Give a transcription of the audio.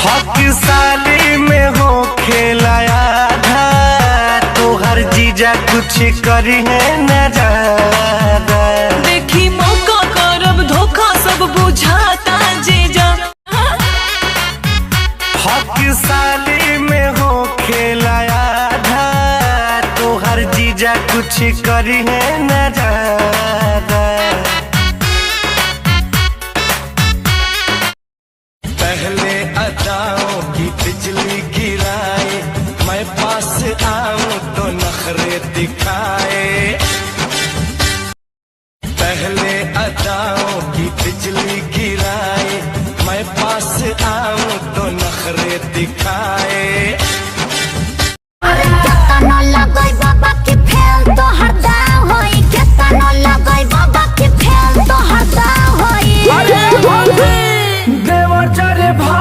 हक साली में हो खेलाया था तो हर जीजा कुछ करी है न ज्यादा। देखी मौका करब धोखा सब बुझाता जीजा। हक साली में हो खेलाया था तो हर जीजा कुछ करी है न ज्यादा। पहले अदाओं की बिजली गिराए, मैं पास आऊं तो नखरे दिखाए। पहले अदाओं की बिजली गिराए, मैं पास आऊं तो नखरे दिखाए। बाबा के फेल तो हरदाव होई, केतनो लगई बाबा के फेल तो हरदाव होई। देवर चरे भा